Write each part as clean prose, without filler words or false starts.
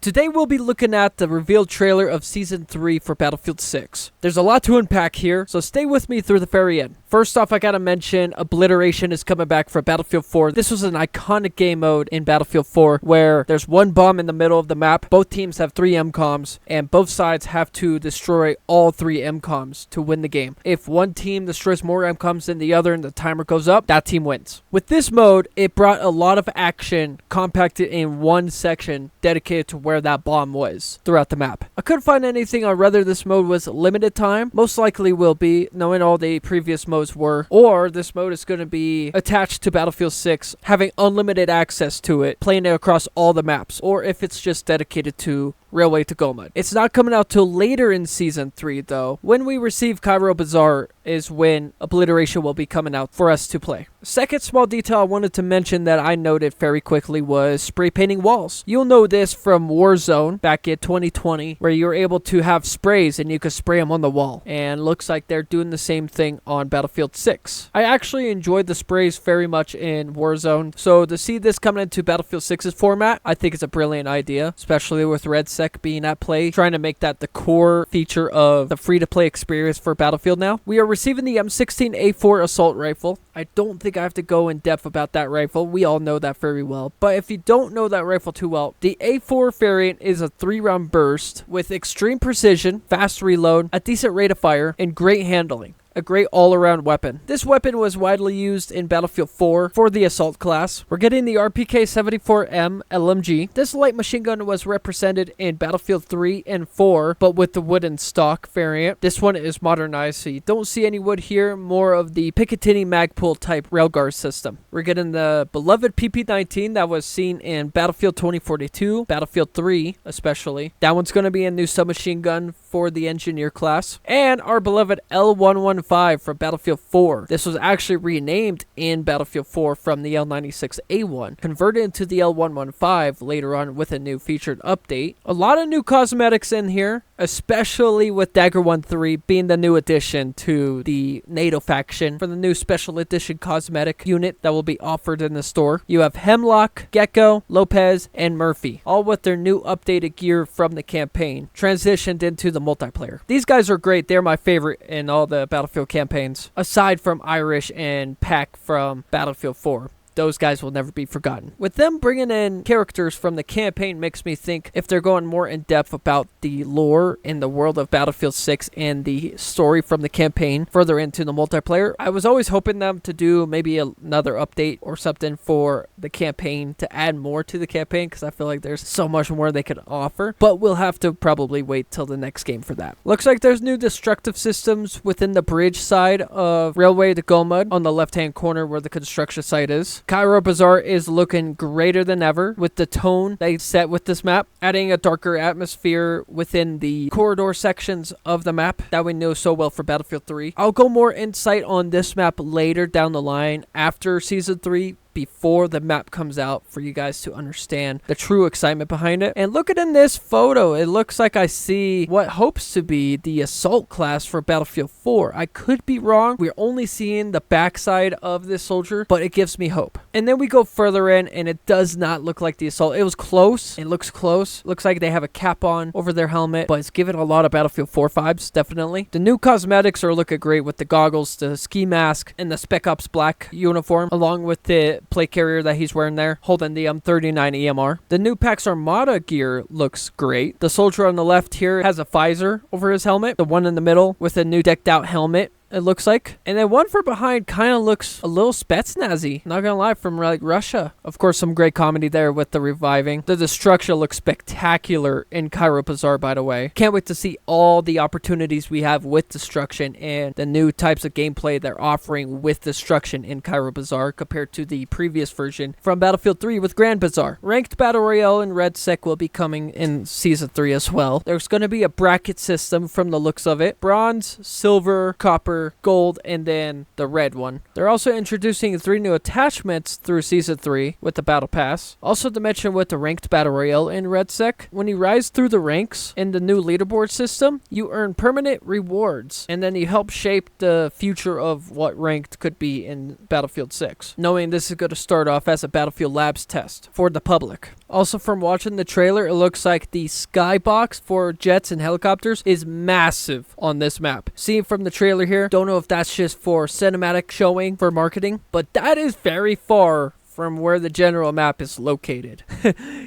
Today we'll be looking at the revealed trailer of Season 3 for Battlefield 6. There's a lot to unpack here, so stay with me through the very end. First off, I gotta mention Obliteration is coming back for Battlefield 4. This was an iconic game mode in Battlefield 4 where there's one bomb in the middle of the map, both teams have 3 MCOMs, and both sides have to destroy all 3 MCOMs to win the game. If one team destroys more MCOMs than the other and the timer goes up, that team wins. With this mode, it brought a lot of action compacted in one section dedicated to where that bomb was throughout the map. I couldn't find anything on whether this mode was limited time. Most likely will be, knowing all the previous modes were, or this mode is going to be attached to Battlefield 6, having unlimited access to it, playing it across all the maps, or if it's just dedicated to Railway to Go mode. It's not coming out till later in Season 3 though. When we receive Cairo Bazaar is when Obliteration will be coming out for us to play. Second small detail I wanted to mention that I noted very quickly was spray painting walls. You'll know this from Warzone back in 2020 where you were able to have sprays and you could spray them on the wall. And looks like they're doing the same thing on Battlefield 6. I actually enjoyed the sprays very much in Warzone. So to see this coming into Battlefield 6's format, I think it's a brilliant idea, especially with RedSec being at play, trying to make that the core feature of the free-to-play experience for Battlefield now. We are receiving the M16A4 assault rifle. I don't think I have to go in depth about that rifle. We all know that very well. But if you don't know that rifle too well, the A4 variant is a 3-round burst with extreme precision, fast reload, a decent rate of fire, and great handling. A great all-around weapon. This weapon was widely used in Battlefield 4 for the assault class. We're getting the RPK-74M LMG. This light machine gun was represented in Battlefield 3 and 4, but with the wooden stock variant. This one is modernized, so you don't see any wood here, more of the Picatinny Magpul type railguard system. We're getting the beloved PP-19 that was seen in Battlefield 2042, Battlefield 3 especially. That one's going to be a new submachine gun for the engineer class. And our beloved L115 from Battlefield 4. This was actually renamed in Battlefield 4 from the L96A1, converted into the L115 later on with a new featured update. A lot of new cosmetics in here, especially with Dagger 1-3 being the new addition to the NATO faction for the new special edition cosmetic unit that will be offered in the store. You have Hemlock, Gecko, Lopez, and Murphy, all with their new updated gear from the campaign, transitioned into the multiplayer. These guys are great. They're my favorite in all the Battlefield campaigns, aside from Irish and Pack from Battlefield 4. Those guys will never be forgotten. With them bringing in characters from the campaign makes me think if they're going more in depth about the lore in the world of Battlefield 6 and the story from the campaign further into the multiplayer. I was always hoping them to do maybe another update or something for the campaign to add more to the campaign because I feel like there's so much more they could offer, but we'll have to probably wait till the next game for that. Looks like there's new destructive systems within the bridge side of Railway to Go mode on the left hand corner where the construction site is. Cairo Bazaar is looking greater than ever with the tone they set with this map, adding a darker atmosphere within the corridor sections of the map that we know so well for Battlefield 3. I'll go more insight on this map later down the line after Season 3, before the map comes out for you guys to understand the true excitement behind it. And look at in this photo, it looks like I see what hopes to be the assault class for Battlefield 4. I could be wrong. We're only seeing the backside of this soldier, but it gives me hope. And then we go further in and it does not look like the assault. It was close. It looks close. Looks like they have a cap on over their helmet, but it's giving a lot of Battlefield 4 vibes, definitely. The new cosmetics are looking great with the goggles, the ski mask, and the Spec Ops black uniform, along with the plate carrier that he's wearing there, holding the M39 EMR. The new Pax Armada gear looks great. The soldier on the left here has a visor over his helmet. The one in the middle with a new decked out helmet, it looks like. And then one for behind kind of looks a little Spetsnazy, not gonna lie, from like Russia. Of course, some great comedy there with the reviving. The destruction looks spectacular in Cairo Bazaar, by the way. Can't wait to see all the opportunities we have with destruction and the new types of gameplay they're offering with destruction in Cairo Bazaar compared to the previous version from Battlefield 3 with Grand Bazaar. Ranked Battle Royale and RedSec will be coming in Season 3 as well. There's going to be a bracket system from the looks of it. Bronze, silver, copper, gold, and then the red one. They're also introducing 3 new attachments through Season 3 with the Battle Pass. Also to mention with the Ranked Battle Royale in RedSec, when you rise through the ranks in the new leaderboard system, you earn permanent rewards, and then you help shape the future of what ranked could be in Battlefield 6. Knowing this is going to start off as a Battlefield Labs test for the public. Also, from watching the trailer, it looks like the skybox for jets and helicopters is massive on this map. Seeing from the trailer here, don't know if that's just for cinematic showing for marketing, but that is very far from where the general map is located.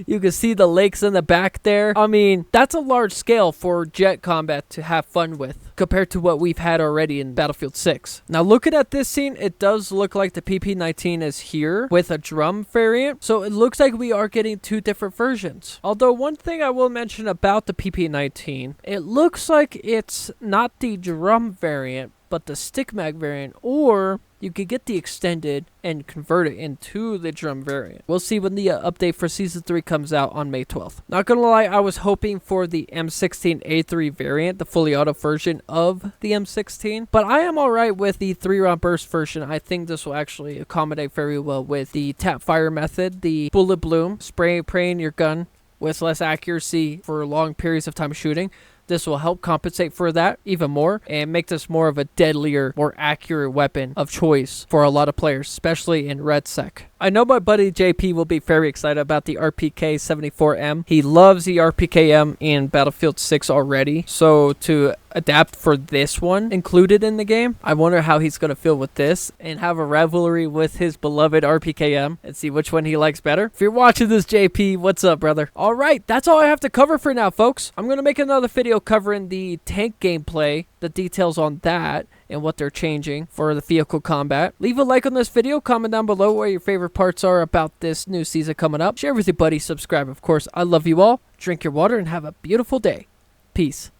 You can see the lakes in the back there. I mean, that's a large scale for jet combat to have fun with compared to what we've had already in Battlefield 6. Now, looking at this scene, it does look like the PP-19 is here with a drum variant. So it looks like we are getting two different versions. Although one thing I will mention about the PP-19, it looks like it's not the drum variant, but the stick mag variant, or you could get the extended and convert it into the drum variant. We'll see when the update for Season 3 comes out on May 12th. Not gonna lie, I was hoping for the M16A3 variant, the fully auto version of the M16, but I am alright with the 3-round burst version. I think this will actually accommodate very well with the tap fire method, the bullet bloom, spraying your gun with less accuracy for long periods of time shooting. This will help compensate for that even more and make this more of a deadlier, more accurate weapon of choice for a lot of players, especially in RedSec. I know my buddy JP will be very excited about the RPK-74M. He loves the RPK-M in Battlefield 6 already, so to adapt for this one included in the game, I wonder how he's going to feel with this and have a rivalry with his beloved RPK-M and see which one he likes better. If you're watching this, JP, what's up, brother? All right, that's all I have to cover for now, folks. I'm going to make another video covering the tank gameplay, the details on that, and what they're changing for the vehicle combat. Leave a like on this video, comment down below what your favorite parts are about this new season coming up. Share with your buddies, subscribe, of course. I love you all. Drink your water and have a beautiful day. Peace.